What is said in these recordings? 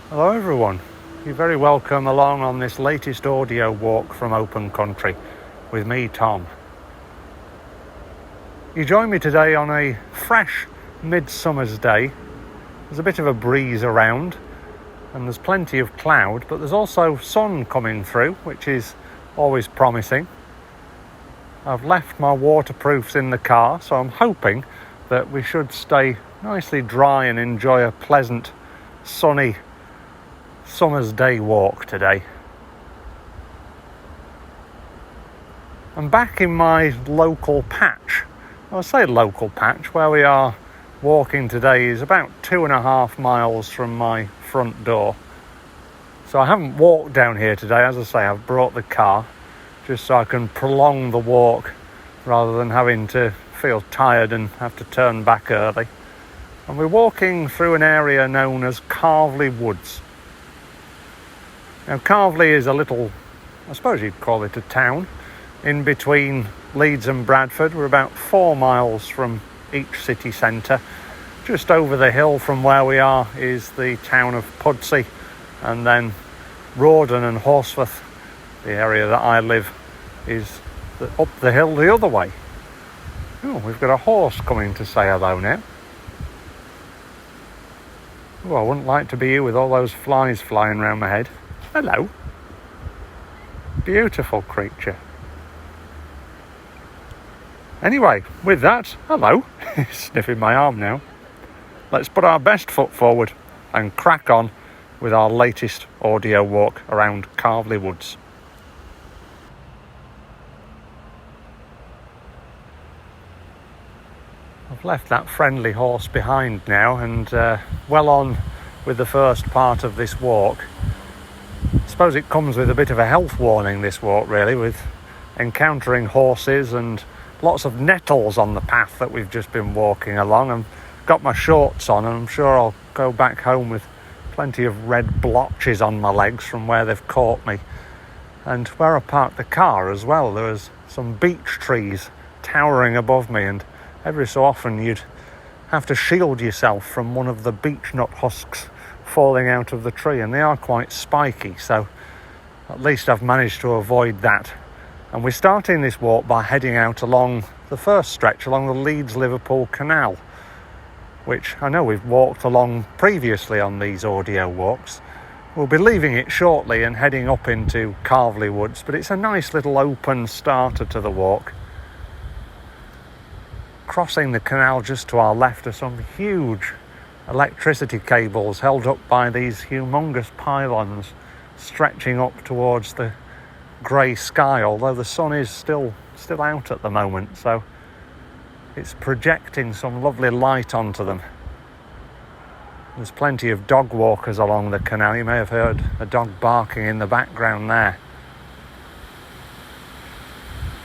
Hello everyone, you're very welcome along on this latest audio walk from open country with me, Tom. You join me today on a fresh midsummer's day. There's a bit of a breeze around and there's plenty of cloud, but there's also sun coming through, which is always promising. I've left my waterproofs in the car, so I'm hoping that we should stay nicely dry and enjoy a pleasant, sunny summer's day walk today. I'm back in my local patch. I say local patch. Where we are walking today is about 2.5 miles from my front door. So I haven't walked down here today. As I say, I've brought the car just so I can prolong the walk rather than having to feel tired and have to turn back early. And we're walking through an area known as Calverley Woods. Now, Calverley is a little, I suppose you'd call it a town, in between Leeds and Bradford. We're about 4 miles from each city centre. Just over the hill from where we are is the town of Pudsey, and then Rawdon and Horsforth, the area that I live, is up the hill the other way. Oh, we've got a horse coming to say hello now. Oh, I wouldn't like to be you with all those flies flying around my head. Hello. Beautiful creature. Anyway, with that, hello. Sniffing my arm now. Let's put our best foot forward and crack on with our latest audio walk around Calverley Woods. I've left that friendly horse behind now and well on with the first part of this walk. I suppose it comes with a bit of a health warning, this walk, really, with encountering horses and lots of nettles on the path that we've just been walking along. I've got my shorts on and I'm sure I'll go back home with plenty of red blotches on my legs from where they've caught me. And where I parked the car as well, there was some beech trees towering above me, and every so often you'd have to shield yourself from one of the beech nut husks falling out of the tree, and they are quite spiky, so at least I've managed to avoid that. And we're starting this walk by heading out along the first stretch along the Leeds-Liverpool Canal, which I know we've walked along previously on these audio walks. We'll be leaving it shortly and heading up into Calverley Woods, but it's a nice little open starter to the walk. Crossing the canal just to our left are some huge electricity cables held up by these humongous pylons stretching up towards the grey sky, although the sun is still out at the moment, so it's projecting some lovely light onto them. There's plenty of dog walkers along the canal. You may have heard a dog barking in the background there.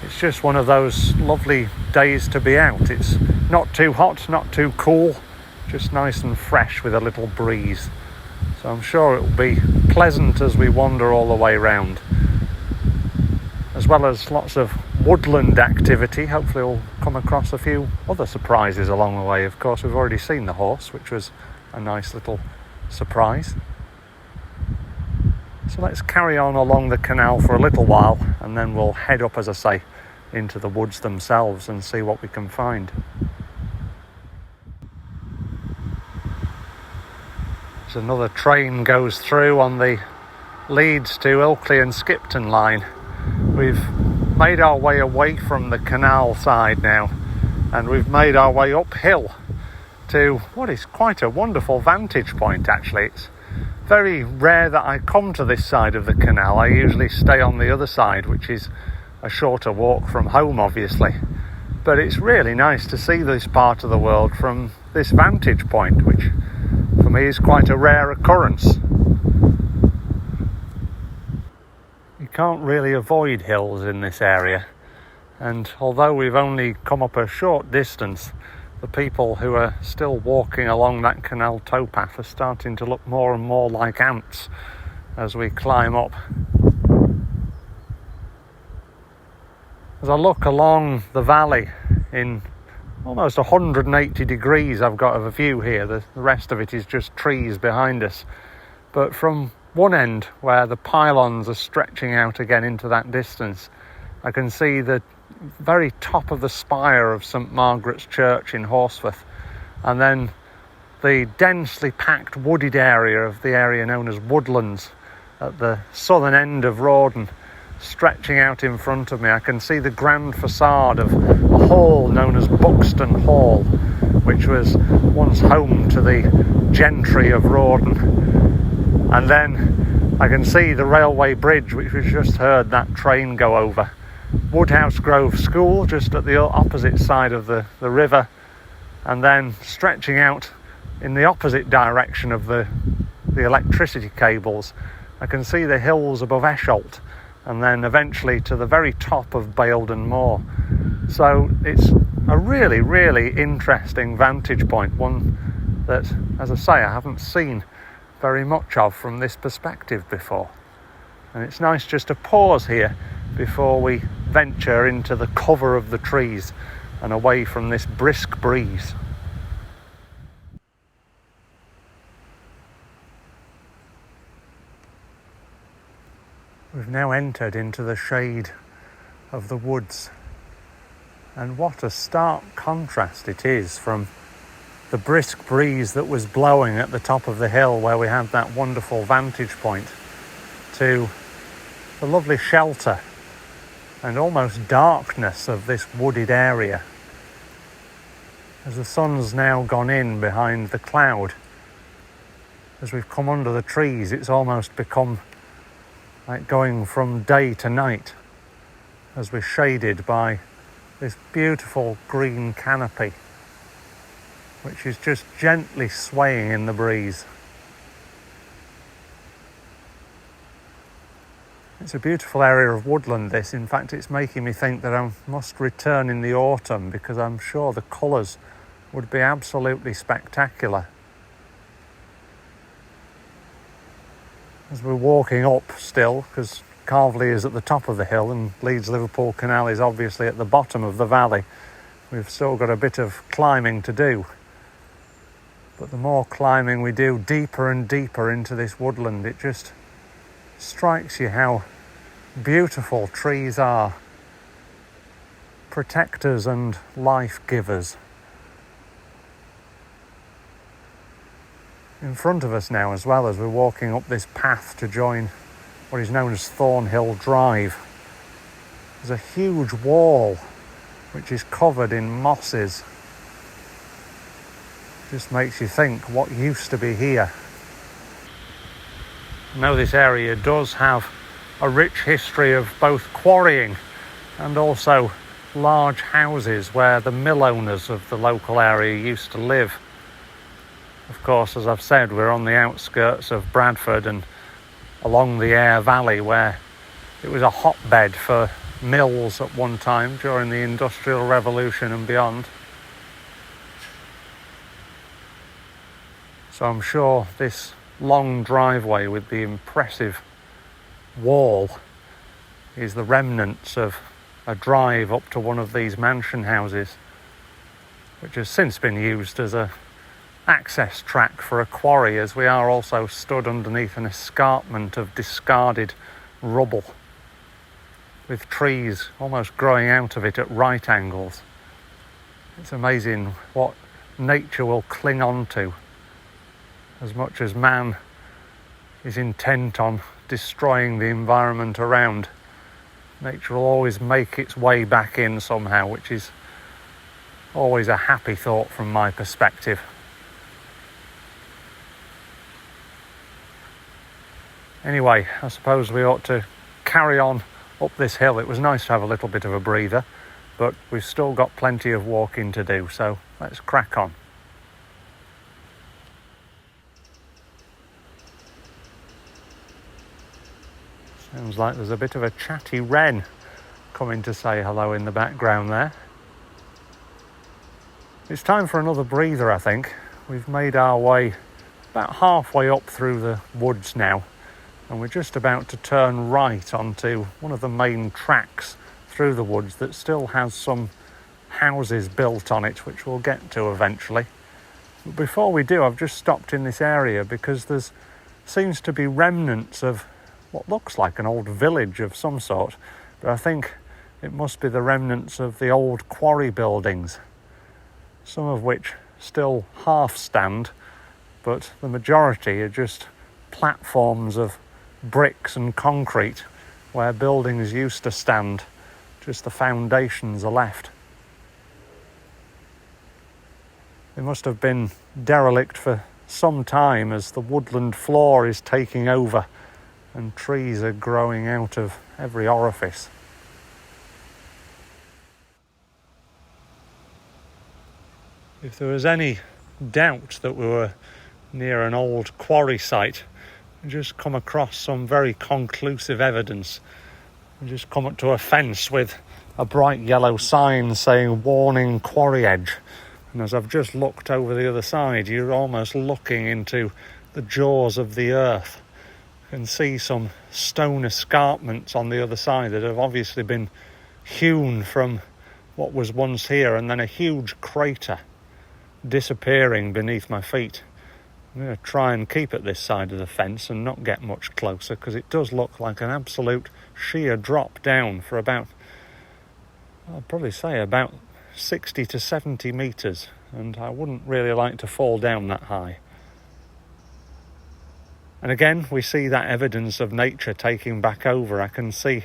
It's just one of those lovely days to be out. It's not too hot, not too cool, just nice and fresh with a little breeze. So I'm sure it will be pleasant as we wander all the way round. As well as lots of woodland activity. Hopefully we'll come across a few other surprises along the way. Of course, we've already seen the horse, which was a nice little surprise. So let's carry on along the canal for a little while, and then we'll head up, as I say, into the woods themselves and see what we can find. So another train goes through on the Leeds to Ilkley and Skipton line. We've made our way away from the canal side now, and we've made our way uphill to what is quite a wonderful vantage point, actually. It's very rare that I come to this side of the canal. I usually stay on the other side, which is a shorter walk from home, obviously. But it's really nice to see this part of the world from this vantage point, which for me is quite a rare occurrence. You can't really avoid hills in this area, and although we've only come up a short distance, the people who are still walking along that canal towpath are starting to look more and more like ants as we climb up. As I look along the valley in almost 180 degrees I've got of a view here, the rest of it is just trees behind us, But from one end, where the pylons are stretching out again into that distance, I can see the very top of the spire of St Margaret's Church in Horsforth, and then the densely packed wooded area of the area known as Woodlands at the southern end of Rawdon stretching out in front of me. I can see the grand facade of a hall known as Buxton Hall, which was once home to the gentry of Rawdon. And then I can see the railway bridge, which we've just heard that train go over. Woodhouse Grove School just at the opposite side of the river, and then stretching out in the opposite direction of the electricity cables, I can see the hills above Esholt, and then eventually to the very top of Baildon Moor. So it's a really, really interesting vantage point, one that, as I say, I haven't seen very much of from this perspective before. And it's nice just to pause here before we venture into the cover of the trees and away from this brisk breeze. We've now entered into the shade of the woods, and what a stark contrast it is from the brisk breeze that was blowing at the top of the hill where we had that wonderful vantage point to the lovely shelter and almost darkness of this wooded area. As the sun's now gone in behind the cloud, as we've come under the trees, it's almost become like going from day to night, as we're shaded by this beautiful green canopy, which is just gently swaying in the breeze. It's a beautiful area of woodland, this. In fact, it's making me think that I must return in the autumn, because I'm sure the colours would be absolutely spectacular. As we're walking up still, because Calverley is at the top of the hill and Leeds-Liverpool Canal is obviously at the bottom of the valley, we've still got a bit of climbing to do. But the more climbing we do deeper and deeper into this woodland, it just strikes you how beautiful trees are. Protectors and life givers. In front of us now, as well, as we're walking up this path to join what is known as Thornhill Drive, there's a huge wall which is covered in mosses. Just makes you think what used to be here. I know this area does have a rich history of both quarrying and also large houses where the mill owners of the local area used to live. Of course, as I've said, we're on the outskirts of Bradford and along the Aire Valley, where it was a hotbed for mills at one time during the Industrial Revolution and beyond. So I'm sure this long driveway with the impressive wall is the remnants of a drive up to one of these mansion houses, which has since been used as a access track for a quarry, as we are also stood underneath an escarpment of discarded rubble with trees almost growing out of it at right angles. It's amazing what nature will cling on to. As much as man is intent on destroying the environment around, nature will always make its way back in somehow, which is always a happy thought from my perspective. Anyway, I suppose we ought to carry on up this hill. It was nice to have a little bit of a breather, but we've still got plenty of walking to do, so let's crack on. Sounds like there's a bit of a chatty wren coming to say hello in the background there. It's time for another breather, I think. We've made our way about halfway up through the woods now, and we're just about to turn right onto one of the main tracks through the woods that still has some houses built on it, which we'll get to eventually. But before we do, I've just stopped in this area because there's seems to be remnants of what looks like an old village of some sort, but I think it must be the remnants of the old quarry buildings, some of which still half stand, but the majority are just platforms of bricks and concrete where buildings used to stand. Just the foundations are left. They must have been derelict for some time as the woodland floor is taking over and trees are growing out of every orifice. If there was any doubt that we were near an old quarry site, we just come across some very conclusive evidence. We just come up to a fence with a bright yellow sign saying "Warning Quarry Edge." And as I've just looked over the other side, you're almost looking into the jaws of the earth. You can see some stone escarpments on the other side that have obviously been hewn from what was once here, and then a huge crater disappearing beneath my feet. I'm going to try and keep at this side of the fence and not get much closer, because it does look like an absolute sheer drop down for about, I'd probably say about 60 to 70 metres, and I wouldn't really like to fall down that high. And again, we see that evidence of nature taking back over. I can see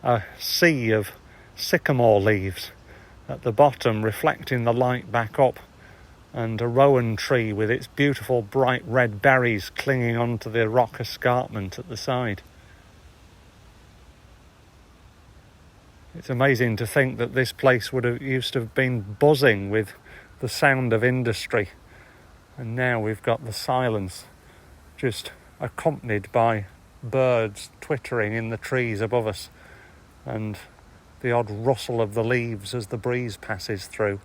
a sea of sycamore leaves at the bottom reflecting the light back up, and a rowan tree with its beautiful bright red berries clinging onto the rock escarpment at the side. It's amazing to think that this place used to have been buzzing with the sound of industry, and now we've got the silence, just accompanied by birds twittering in the trees above us and the odd rustle of the leaves as the breeze passes through.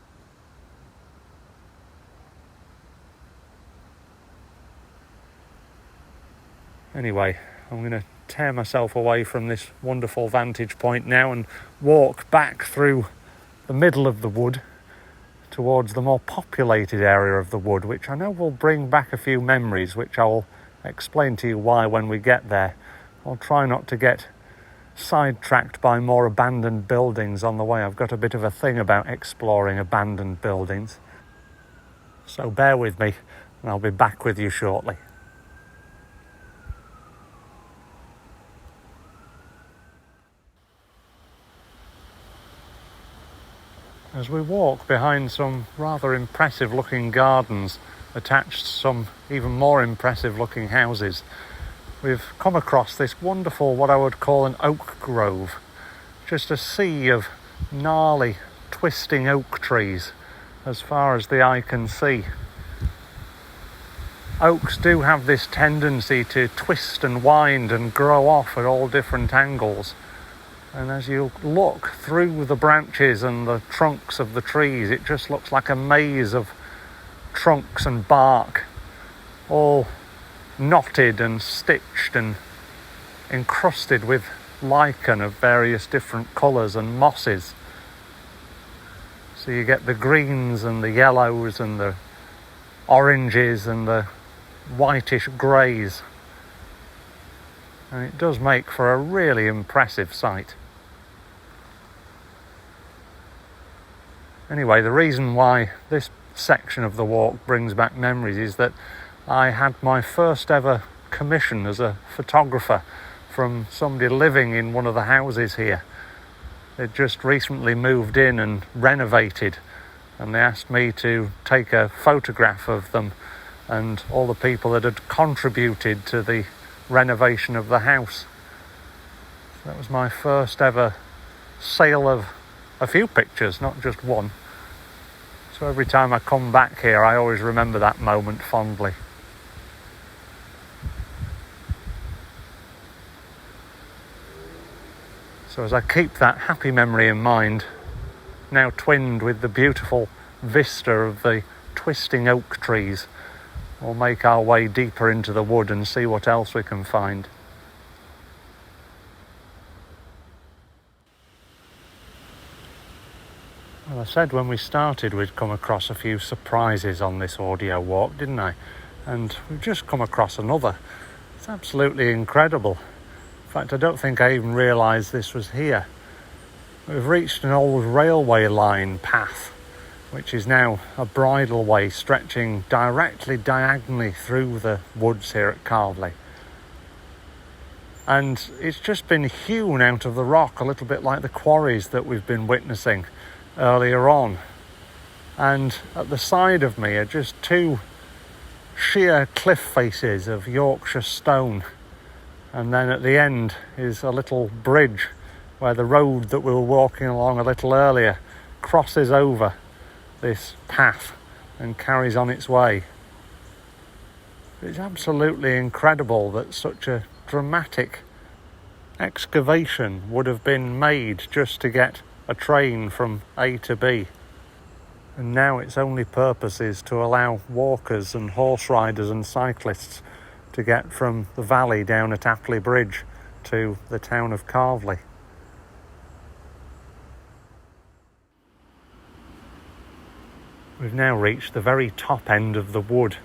Anyway, I'm going to tear myself away from this wonderful vantage point now and walk back through the middle of the wood towards the more populated area of the wood, which I know will bring back a few memories, which I'll explain to you why when we get there. I'll try not to get sidetracked by more abandoned buildings on the way. I've got a bit of a thing about exploring abandoned buildings. So bear with me and I'll be back with you shortly. As we walk behind some rather impressive looking gardens attached to some even more impressive looking houses, we've come across this wonderful, what I would call an oak grove. Just a sea of gnarly, twisting oak trees as far as the eye can see. Oaks do have this tendency to twist and wind and grow off at all different angles. And as you look through the branches and the trunks of the trees, it just looks like a maze of trunks and bark, all knotted and stitched and encrusted with lichen of various different colours and mosses. So you get the greens and the yellows and the oranges and the whitish greys. And it does make for a really impressive sight. Anyway, the reason why this section of the walk brings back memories is that I had my first ever commission as a photographer from somebody living in one of the houses here. They'd just recently moved in and renovated, and they asked me to take a photograph of them and all the people that had contributed to the renovation of the house. So that was my first ever sale of a few pictures, not just one. So every time I come back here, I always remember that moment fondly. So as I keep that happy memory in mind, now twinned with the beautiful vista of the twisting oak trees, we'll make our way deeper into the wood and see what else we can find. Well, I said when we started we'd come across a few surprises on this audio walk, didn't I? And we've just come across another It's absolutely incredible. In fact, I don't think I even realised this was here. We've reached an old railway line path, which is now a bridleway stretching directly diagonally through the woods here at Calverley. And it's just been hewn out of the rock, a little bit like the quarries that we've been witnessing earlier on. And at the side of me are just two sheer cliff faces of Yorkshire stone. And then at the end is a little bridge where the road that we were walking along a little earlier crosses over this path and carries on its way. It's absolutely incredible that such a dramatic excavation would have been made just to get a train from A to B. And now its only purpose is to allow walkers and horse riders and cyclists to get from the valley down at Apley Bridge to the town of Calverley. We've now reached the very top end of the wood.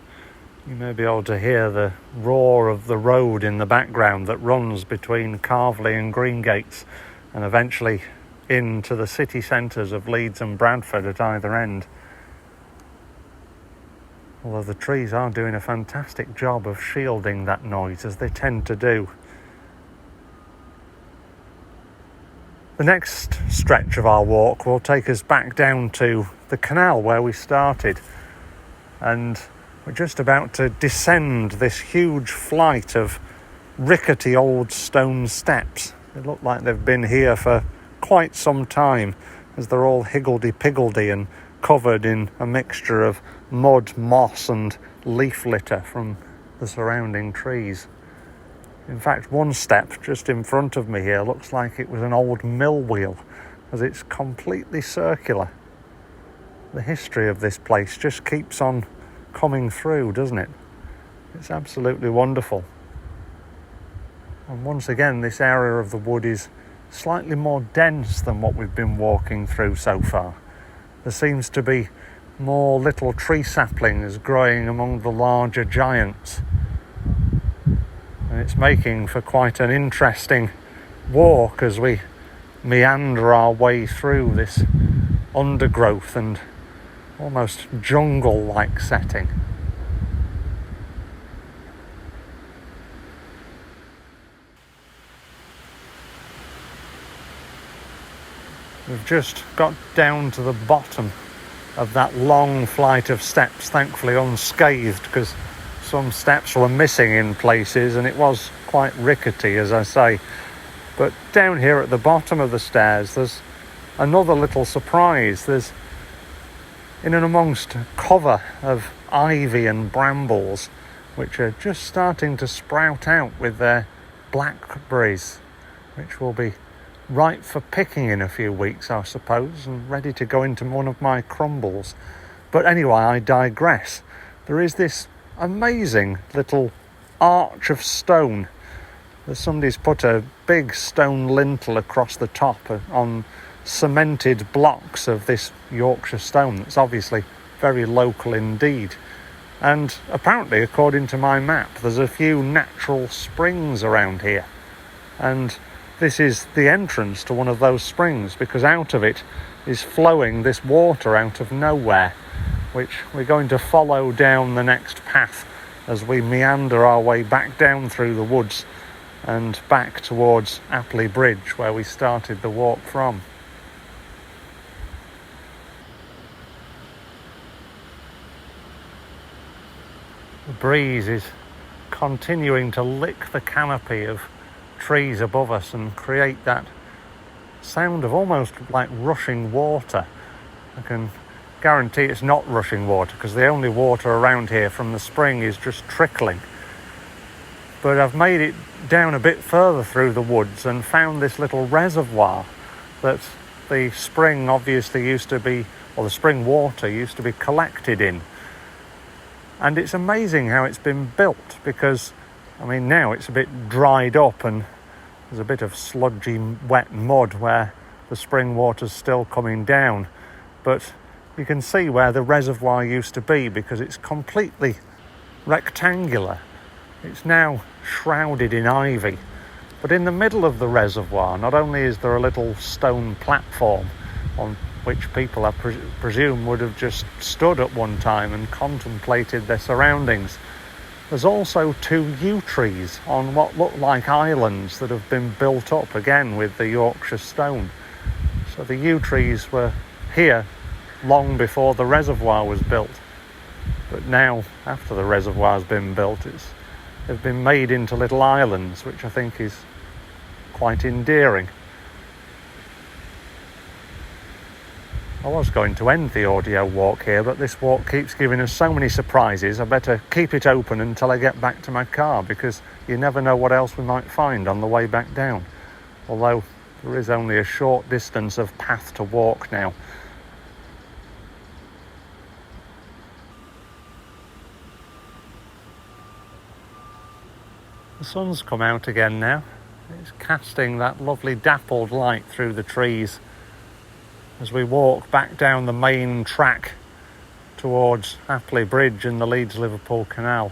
You may be able to hear the roar of the road in the background that runs between Calverley and Greengates and eventually into the city centres of Leeds and Bradford at either end. Although the trees are doing a fantastic job of shielding that noise, as they tend to do. The next stretch of our walk will take us back down to the canal where we started, and we're just about to descend this huge flight of rickety old stone steps. They look like they've been here for quite some time, as they're all higgledy-piggledy and covered in a mixture of mud, moss and leaf litter from the surrounding trees. In fact, one step just in front of me here looks like it was an old mill wheel, as it's completely circular. The history of this place just keeps on coming through, doesn't it? It's absolutely wonderful. And once again, this area of the wood is slightly more dense than what we've been walking through so far. There seems to be more little tree saplings growing among the larger giants. And it's making for quite an interesting walk as we meander our way through this undergrowth and almost jungle-like setting. We've just got down to the bottom of that long flight of steps, thankfully unscathed, because some steps were missing in places and it was quite rickety, as I say. But down here at the bottom of the stairs there's another little surprise. There's, in and amongst cover of ivy and brambles, which are just starting to sprout out with their blackberries, which will be ripe for picking in a few weeks, I suppose, and ready to go into one of my crumbles. But anyway, I digress. There is this amazing little arch of stone. Somebody's put a big stone lintel across the top on cemented blocks of this Yorkshire stone that's obviously very local indeed. And apparently, according to my map, there's a few natural springs around here. And this is the entrance to one of those springs, because out of it is flowing this water out of nowhere, which we're going to follow down the next path as we meander our way back down through the woods and back towards Apley Bridge, where we started the walk from. The breeze is continuing to lick the canopy of trees above us and create that sound of almost like rushing water. I can guarantee it's not rushing water, because the only water around here from the spring is just trickling. But I've made it down a bit further through the woods and found this little reservoir that the spring obviously used to be, or the spring water used to be collected in. And it's amazing how it's been built, because I mean, now it's a bit dried up and there's a bit of sludgy, wet mud where the spring water's still coming down. But you can see where the reservoir used to be, because it's completely rectangular. It's now shrouded in ivy, but in the middle of the reservoir, not only is there a little stone platform on which people, I presume, would have just stood at one time and contemplated their surroundings, there's also 2 yew trees on what look like islands that have been built up again with the Yorkshire stone. So the yew trees were here long before the reservoir was built. But now, after the reservoir's been built, they've been made into little islands, which I think is quite endearing. I was going to end the audio walk here, but this walk keeps giving us so many surprises. I better keep it open until I get back to my car, because you never know what else we might find on the way back down. Although there is only a short distance of path to walk now. The sun's come out again now. It's casting that lovely dappled light through the trees as we walk back down the main track towards Hapley Bridge and the Leeds-Liverpool Canal.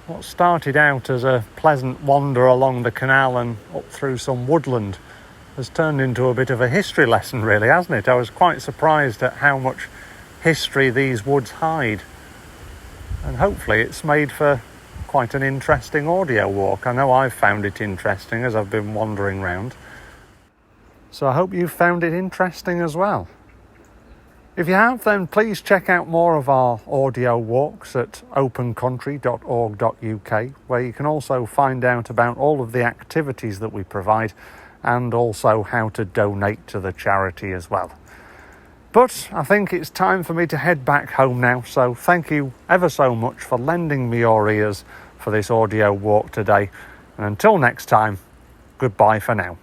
What started out as a pleasant wander along the canal and up through some woodland has turned into a bit of a history lesson, really, hasn't it? I was quite surprised at how much history these woods hide, and hopefully it's made for quite an interesting audio walk. I know I've found it interesting as I've been wandering round. So I hope you've found it interesting as well. If you have, then please check out more of our audio walks at opencountry.org.uk, where you can also find out about all of the activities that we provide and also how to donate to the charity as well. But I think it's time for me to head back home now, so thank you ever so much for lending me your ears for this audio walk today. And until next time, goodbye for now.